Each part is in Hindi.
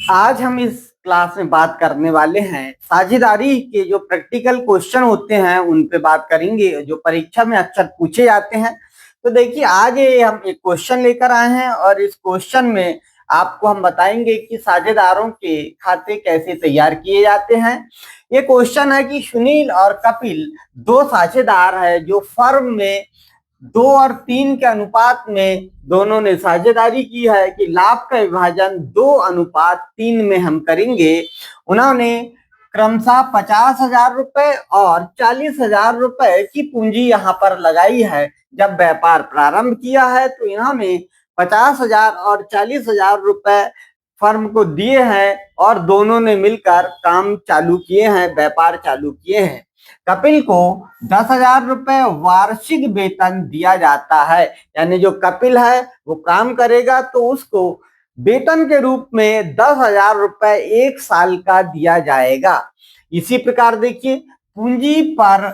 आज हम इस क्लास में बात करने वाले हैं साझेदारी के जो प्रैक्टिकल क्वेश्चन होते हैं उन पे बात करेंगे जो परीक्षा में अक्सर पूछे जाते हैं। तो देखिए आज ये हम एक क्वेश्चन लेकर आए हैं और इस क्वेश्चन में आपको हम बताएंगे कि साझेदारों के खाते कैसे तैयार किए जाते हैं। ये क्वेश्चन है कि सुनील और कपिल दो साझेदार है जो फर्म में 2 और 3 के अनुपात में दोनों ने साझेदारी की है कि लाभ का विभाजन 2:3 में हम करेंगे। उन्होंने क्रमशः 50,000 रुपए और 40,000 रुपए की पूंजी यहाँ पर लगाई है। जब व्यापार प्रारंभ किया है तो इन्होंने 50,000 और 40,000 रुपए फर्म को दिए हैं और दोनों ने मिलकर काम चालू किए हैं, व्यापार चालू किए हैं। कपिल को 10,000 रुपए वार्षिक वेतन दिया जाता है, यानी जो कपिल है वो काम करेगा तो उसको वेतन के रूप में 10,000 रुपए 1 साल का दिया जाएगा। इसी प्रकार देखिए पूंजी पर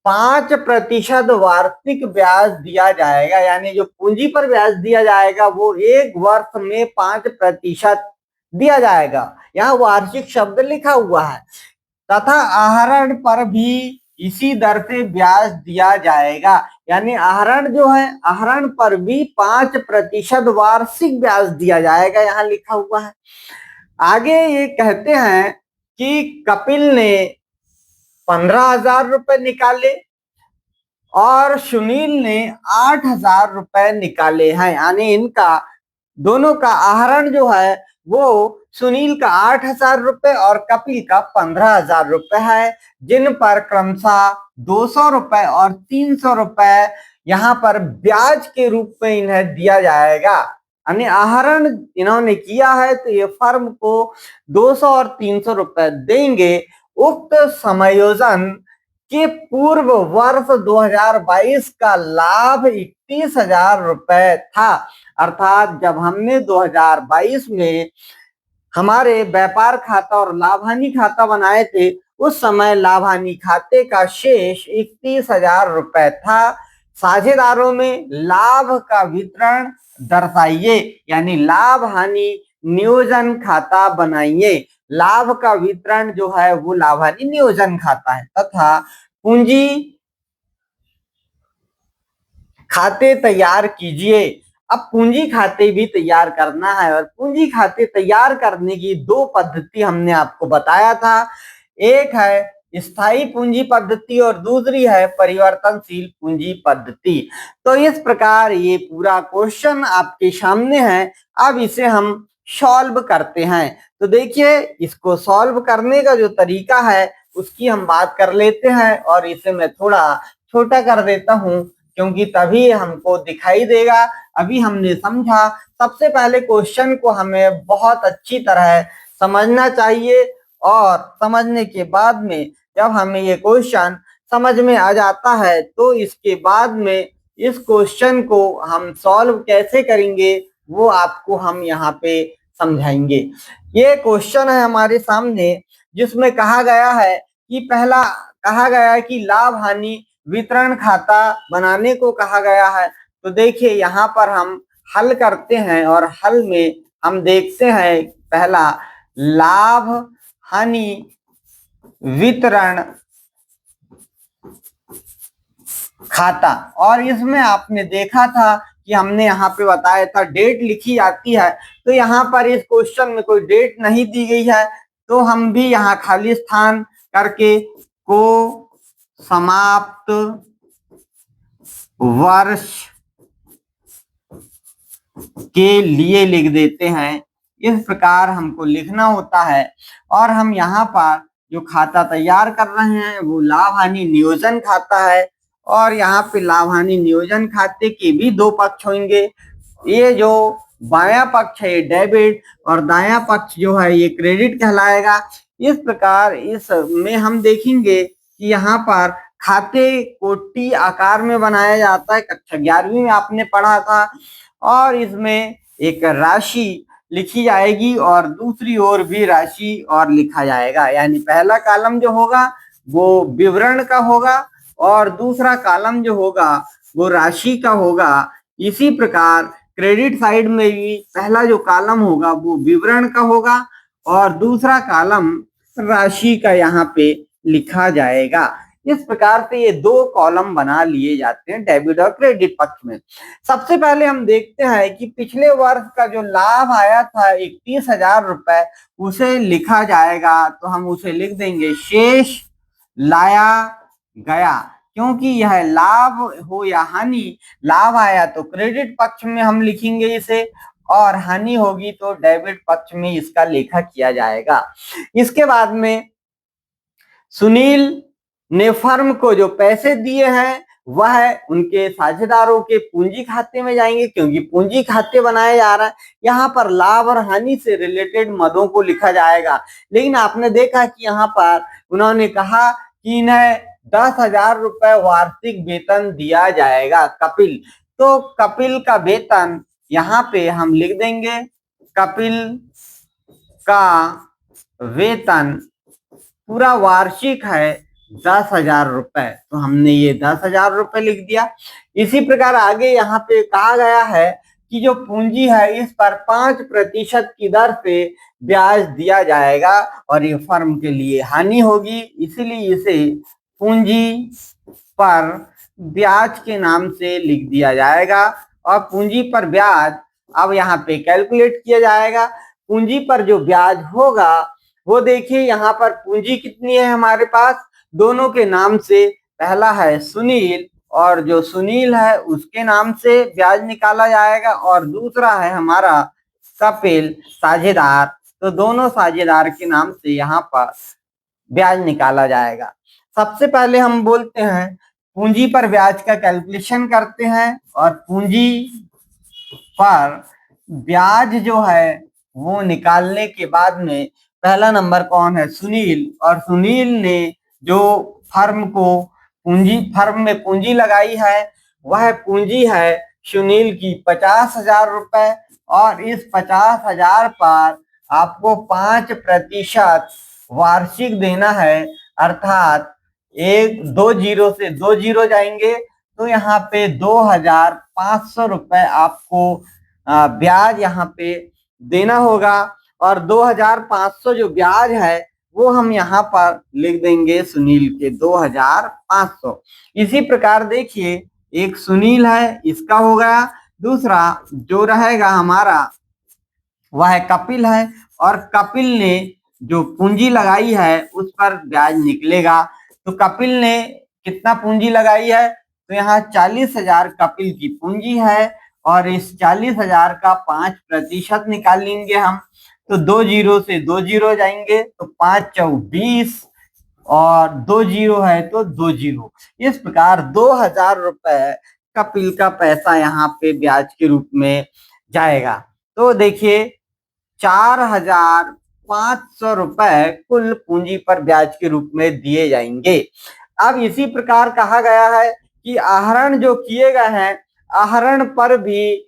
5% वार्षिक ब्याज दिया जाएगा, यानी जो पूंजी पर ब्याज दिया जाएगा वो 1 वर्ष में 5% दिया जाएगा। यहाँ वार्षिक शब्द लिखा हुआ है। तथा आहरण पर भी इसी दर से ब्याज दिया जाएगा, यानी आहरण जो है आहरण पर भी 5% वार्षिक ब्याज दिया जाएगा, यहाँ लिखा हुआ है। आगे ये कहते हैं कि कपिल ने 15,000 रुपए निकाले और सुनील ने 8,000 रुपए निकाले हैं, यानी इनका दोनों का आहरण जो है वो सुनील का 8,000 रुपए और कपिल का 15,000 रुपए है, जिन पर क्रमशः 200 रुपए और 300 रुपए यहाँ पर ब्याज के रूप में इन्हें दिया जाएगा। यानी आहरण इन्होंने किया है तो ये फर्म को 200 और 300 रुपए देंगे। उक्त समायोजन के पूर्व वर्ष 2022 का लाभ 31,000 रुपए था, अर्थात जब हमने 2022 में हमारे व्यापार खाता और लाभ हानि खाता बनाए थे उस समय लाभ हानि खाते का शेष 31,000 रुपए था। साझेदारों में लाभ का वितरण दर्शाइए, यानी लाभ हानि नियोजन खाता बनाइए। लाभ का वितरण जो है वो लाभ हानि नियोजन खाता है तथा पूंजी खाते तैयार कीजिए। अब पूंजी खाते भी तैयार करना है और पूंजी खाते तैयार करने की 2 पद्धति हमने आपको बताया था। एक है स्थायी पूंजी पद्धति और दूसरी है परिवर्तनशील पूंजी पद्धति। तो इस प्रकार ये पूरा क्वेश्चन आपके सामने है। अब इसे हम सॉल्व करते हैं। तो देखिए इसको सॉल्व करने का जो तरीका है उसकी हम बात कर लेते हैं और इसे मैं थोड़ा छोटा कर देता हूं क्योंकि तभी हमको दिखाई देगा। अभी हमने समझा, सबसे पहले क्वेश्चन को हमें बहुत अच्छी तरह समझना चाहिए और समझने के बाद में जब हमें ये क्वेश्चन समझ में आ जाता है तो इसके बाद में इस क्वेश्चन को हम सॉल्व कैसे करेंगे वो आपको हम यहाँ पे समझाएंगे। ये क्वेश्चन है हमारे सामने जिसमें कहा गया है कि पहला कहा गया है कि लाभ हानि वितरण खाता बनाने को कहा गया है। तो देखिए यहाँ पर हम हल करते हैं और हल में हम देखते हैं पहला लाभ हानि वितरण खाता, और इसमें आपने देखा था कि हमने यहाँ पे बताया था डेट लिखी जाती है। तो यहाँ पर इस क्वेश्चन में कोई डेट नहीं दी गई है तो हम भी यहाँ खाली स्थान करके को समाप्त वर्ष के लिए लिख देते हैं। इस प्रकार हमको लिखना होता है और हम यहाँ पर जो खाता तैयार कर रहे हैं वो लाभ हानि नियोजन खाता है और यहाँ पे लाभ हानि नियोजन खाते के भी 2 पक्ष होंगे। ये जो बायां पक्ष है ये डेबिट और दायां पक्ष जो है ये क्रेडिट कहलाएगा। इस प्रकार इसमें हम देखेंगे कि यहाँ पर खाते को टी आकार में बनाया जाता है, कक्षा 11वीं में आपने पढ़ा था, और इसमें एक राशि लिखी जाएगी और दूसरी ओर भी राशि और लिखा जाएगा। यानी पहला कॉलम जो होगा वो विवरण का होगा और दूसरा कॉलम जो होगा वो राशि का होगा। इसी प्रकार क्रेडिट साइड में भी पहला जो कॉलम होगा वो विवरण का होगा और दूसरा कॉलम राशि का यहाँ पे लिखा जाएगा। इस प्रकार से ये दो कॉलम बना लिए जाते हैं डेबिट और क्रेडिट पक्ष में। सबसे पहले हम देखते हैं कि पिछले वर्ष का जो लाभ आया था 31,000 रुपए, उसे लिखा जाएगा। तो हम उसे लिख देंगे शेष लाया गया, क्योंकि यह लाभ हो या हानि, लाभ आया तो क्रेडिट पक्ष में हम लिखेंगे इसे, और हानि होगी तो डेबिट पक्ष में इसका लेखा किया जाएगा। इसके बाद में सुनील ने फर्म को जो पैसे दिए हैं वह उनके साझेदारों के पूंजी खाते में जाएंगे, क्योंकि पूंजी खाते बनाया जा रहा है। यहाँ पर लाभ और हानि से रिलेटेड मदों को लिखा जाएगा। लेकिन आपने देखा कि यहाँ पर उन्होंने कहा कि इन्हें 10,000 रुपए वार्षिक वेतन दिया जाएगा कपिल। तो कपिल का वेतन यहाँ पे हम लिख देंगे, कपिल का वेतन पूरा वार्षिक है 10,000 रुपए। तो हमने ये 10,000 रुपए लिख दिया। इसी प्रकार आगे यहाँ पे कहा गया है कि जो पूंजी है इस पर 5% की दर से ब्याज दिया जाएगा, और ये फर्म के लिए हानि होगी, इसीलिए इसे पूंजी पर ब्याज के नाम से लिख दिया जाएगा। और पूंजी पर ब्याज अब यहाँ पे कैलकुलेट किया जाएगा। पूंजी पर जो ब्याज होगा वो देखिए, यहाँ पर पूंजी कितनी है हमारे पास, दोनों के नाम से, पहला है सुनील और जो सुनील है उसके नाम से ब्याज निकाला जाएगा, और दूसरा है हमारा कपिल साझेदार, तो दोनों साझेदार के नाम से यहाँ पर ब्याज निकाला जाएगा। सबसे पहले हम बोलते हैं पूंजी पर ब्याज का कैलकुलेशन करते हैं, और पूंजी पर ब्याज जो है वो निकालने के बाद में पहला नंबर कौन है, सुनील, और सुनील ने जो फर्म में पूंजी लगाई है वह पूंजी है सुनील की 50,000 रुपए, और इस 50,000 पर आपको 5% वार्षिक देना है, अर्थात एक 2 जीरो से 2 जीरो जाएंगे, तो यहाँ पे 2,500 रुपए आपको ब्याज यहाँ पे देना होगा। और 2,500 जो ब्याज है वो हम यहाँ पर लिख देंगे सुनील के 2,500। इसी प्रकार देखिए, एक सुनील है इसका हो गया, दूसरा जो रहेगा हमारा वह कपिल है, और कपिल ने जो पूंजी लगाई है उस पर ब्याज निकलेगा। तो कपिल ने कितना पूंजी लगाई है, तो यहाँ 40,000 कपिल की पूंजी है, और इस 40,000 का 5% निकाल लेंगे हम, तो 2 जीरो से 2 जीरो जाएंगे, तो 5 चौ 20, और 2 जीरो है तो 2 जीरो। इस प्रकार 2,000 रुपए कपिल का पैसा यहाँ पे ब्याज के रूप में जाएगा। तो देखिए 4,500 रुपए कुल पूंजी पर ब्याज के रूप में दिए जाएंगे। अब इसी प्रकार कहा गया है कि आहरण जो किए गए हैं, आहरण पर भी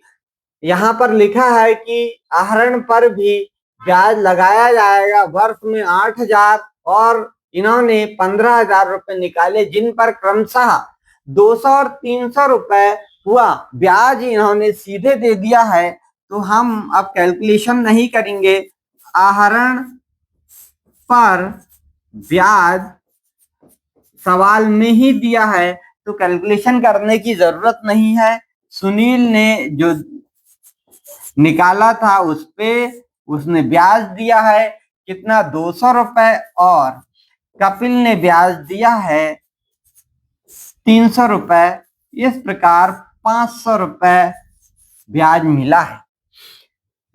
यहाँ पर लिखा है कि आहरण पर भी ब्याज लगाया जाएगा वर्ष में 8,000, और इन्होंने 15,000 रुपए निकाले, जिन पर क्रमशः 200 और 300 रुपए हुआ ब्याज इन्होंने सीधे दे दिया है। तो हम अब कैलकुलेशन नहीं करेंगे, आहरण पर ब्याज सवाल में ही दिया है तो कैलकुलेशन करने की जरूरत नहीं है। सुनील ने जो निकाला था उस पे उसने ब्याज दिया है कितना, 200 रुपए, और कपिल ने ब्याज दिया है 300 रुपए। इस प्रकार 500 रुपए ब्याज मिला है।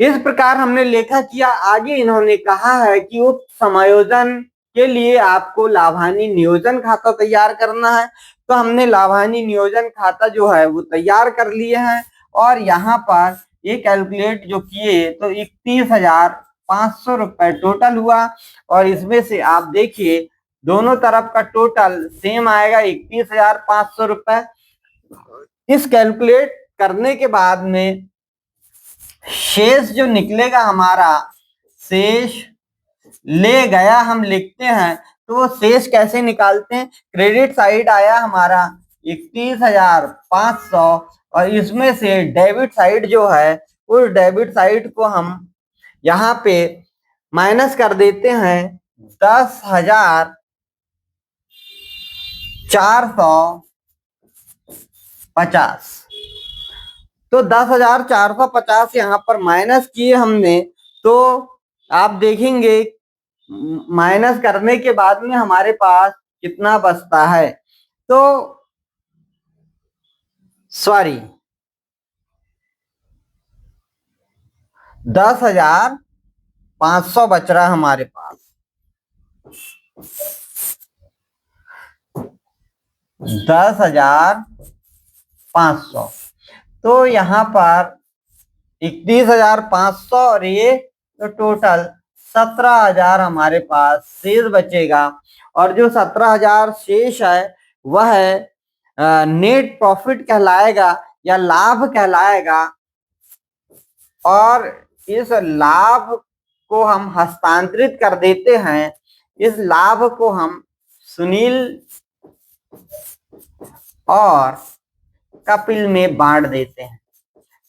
इस प्रकार हमने लेखा किया। आगे इन्होंने कहा है कि उप समायोजन के लिए आपको लाभानी नियोजन खाता तैयार करना है। तो हमने लाभानी नियोजन खाता जो है वो तैयार कर लिए हैं, और यहाँ पर ये कैलकुलेट जो किए तो 31,500 रुपए टोटल हुआ, और इसमें से आप देखिए दोनों तरफ का टोटल सेम आएगा 31,500 रुपए। इस कैलकुलेट करने के बाद में शेष जो निकलेगा हमारा, शेष ले गया हम लिखते हैं, तो वो शेष कैसे निकालते हैं, क्रेडिट साइड आया हमारा 31,500, और इसमें से डेबिट साइड जो है उस डेबिट साइड को हम यहाँ पे माइनस कर देते हैं 10,450। तो 10,450 यहाँ पर माइनस किए हमने, तो आप देखेंगे माइनस करने के बाद में हमारे पास कितना बचता है। तो सॉरी 10,500 बच रहा है हमारे पास। 10,500। तो यहाँ पर 31,500 और ये तो टोटल 17,000 हमारे पास शेष बचेगा। और जो 17,000 शेष है वह नेट प्रॉफिट कहलाएगा या लाभ कहलाएगा। और इस लाभ को हम हस्तांतरित कर देते हैं। इस लाभ को हम सुनील और कपिल में बांट देते हैं।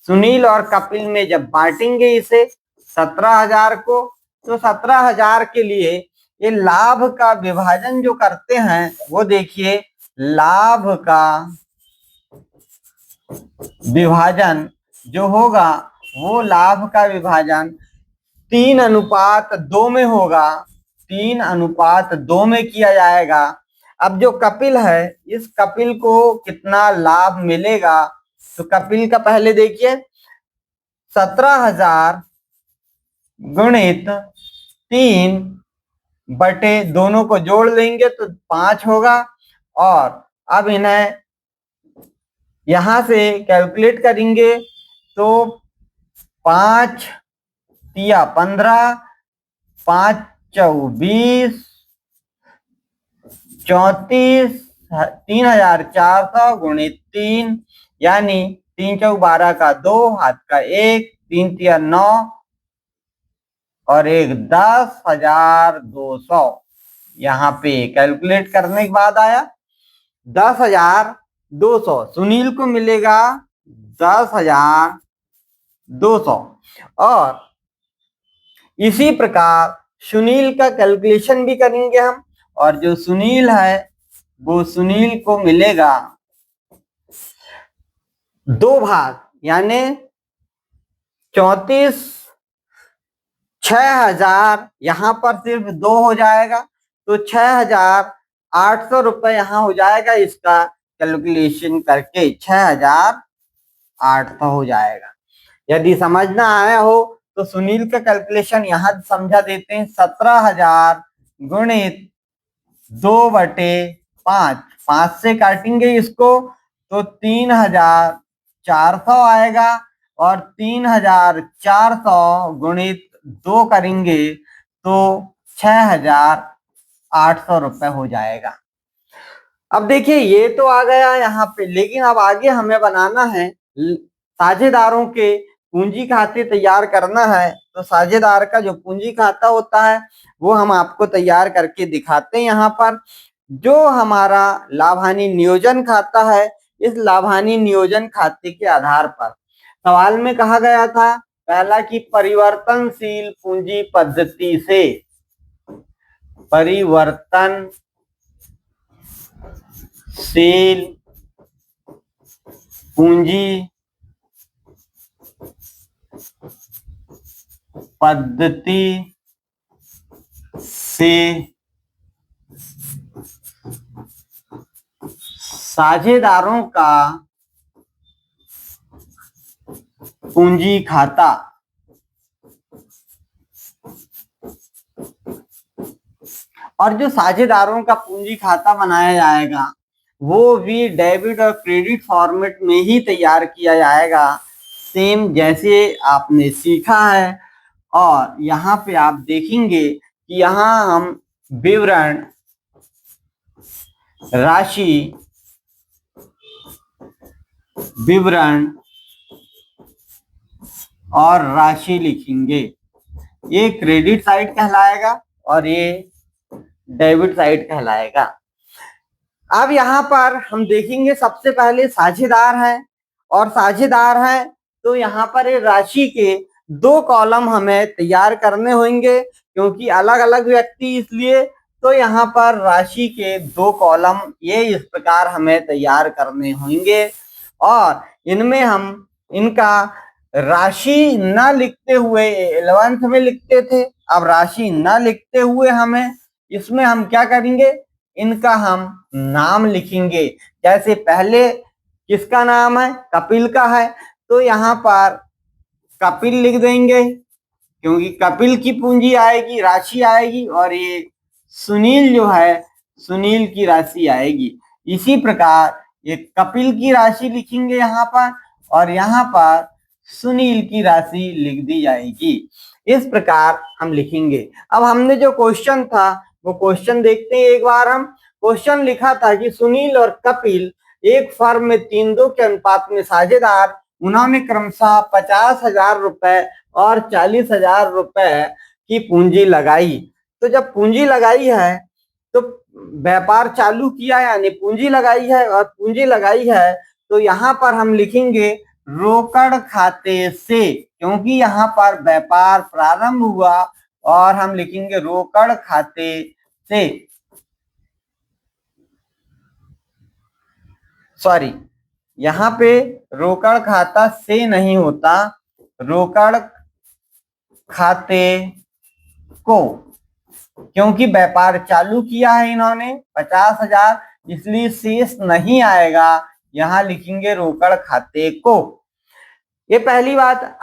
सुनील और कपिल में जब बांटेंगे इसे 17,000 को, तो 17,000 के लिए ये लाभ का विभाजन जो करते हैं वो देखिए, लाभ का विभाजन जो होगा वो लाभ का विभाजन 3:2 में होगा। 3:2 में किया जाएगा। अब जो कपिल है, इस कपिल को कितना लाभ मिलेगा, तो कपिल का पहले देखिए 17,000 गुणित 3 दोनों को जोड़ लेंगे तो 5 होगा। और अब इन्हें यहां से कैलकुलेट करेंगे तो 5 तिया 15, 5 चौ 20, 34, 3,400 गुणित 3 यानी 3 चौ 12 का 2, हाथ का 1, 3 तिया 9 और 1 10,200। यहाँ पे कैलकुलेट करने के बाद आया 10,200। सुनील को मिलेगा 10,200। और इसी प्रकार सुनील का कैलकुलेशन भी करेंगे हम। और जो सुनील है वो सुनील को मिलेगा 2 भाग यानी 34, 6,000 यहाँ पर सिर्फ 2 हो जाएगा, तो 6,800 रुपए यहाँ हो जाएगा। इसका कैलकुलेशन करके 6,800 हो जाएगा। यदि समझ ना आया हो तो सुनील का कैलकुलेशन यहाँ समझा देते हैं। 17,000 गुणित 2/5, 5 से काटेंगे इसको तो 3,400 आएगा। और 3,400 गुणित 2 करेंगे तो 6,800 रुपए हो जाएगा। अब देखिए ये तो आ गया यहाँ पे, लेकिन अब आगे हमें बनाना है साझेदारों के पूंजी खाते तैयार करना है। तो साझेदार का जो पूंजी खाता होता है वो हम आपको तैयार करके दिखाते हैं। यहाँ पर जो हमारा लाभ हानि नियोजन खाता है, इस लाभ हानि नियोजन खाते के आधार पर सवाल में कहा गया था पहला कि परिवर्तनशील पूंजी पद्धति से, परिवर्तनशील पूंजी पद्धति से साझेदारों का पूंजी खाता और जो साझेदारों का पूंजी खाता बनाया जाएगा वो भी डेबिट और क्रेडिट फॉर्मेट में ही तैयार किया जाएगा, सेम जैसे आपने सीखा है। और यहाँ पे आप देखेंगे कि यहाँ हम विवरण, राशि, विवरण और राशि लिखेंगे। ये क्रेडिट साइड कहलाएगा और ये डेबिट साइड कहलाएगा। अब यहाँ पर हम देखेंगे सबसे पहले साझेदार हैं, और साझेदार हैं तो यहाँ पर राशि के 2 कॉलम हमें तैयार करने होंगे। क्योंकि अलग अलग व्यक्ति इसलिए, तो यहाँ पर राशि के 2 कॉलम ये इस प्रकार हमें तैयार करने होंगे और इनमें हम इनका राशि न लिखते हुए 11th में लिखते थे, अब राशि न लिखते हुए हमें इसमें हम क्या करेंगे, इनका हम नाम लिखेंगे। जैसे पहले किसका नाम है, कपिल का है, तो यहाँ पर कपिल लिख देंगे क्योंकि कपिल की पूंजी आएगी, राशि आएगी, और ये सुनील जो है सुनील की राशि आएगी। इसी प्रकार ये कपिल की राशि लिखेंगे यहाँ पर और यहाँ पर सुनील की राशि लिख दी जाएगी। इस प्रकार हम लिखेंगे। अब हमने जो क्वेश्चन था वो क्वेश्चन देखते हैं एक बार। हम क्वेश्चन लिखा था कि सुनील और कपिल एक फर्म में 3:2 के अनुपात में साझेदार, उन्होंने क्रमशः 50,000 रुपए और 40,000 रुपए की पूंजी लगाई। तो जब पूंजी लगाई है तो व्यापार चालू किया यानी पूंजी लगाई है, और पूंजी लगाई है तो यहाँ पर हम लिखेंगे रोकड़ खाते से, क्योंकि यहाँ पर व्यापार प्रारंभ हुआ, और हम लिखेंगे रोकड़ खाते से, सॉरी यहाँ पे रोकड़ खाता से नहीं होता, रोकड़ खाते को, क्योंकि व्यापार चालू किया है इन्होंने 50,000, इसलिए शेष नहीं आएगा, यहाँ लिखेंगे रोकड़ खाते को। ये पहली बात।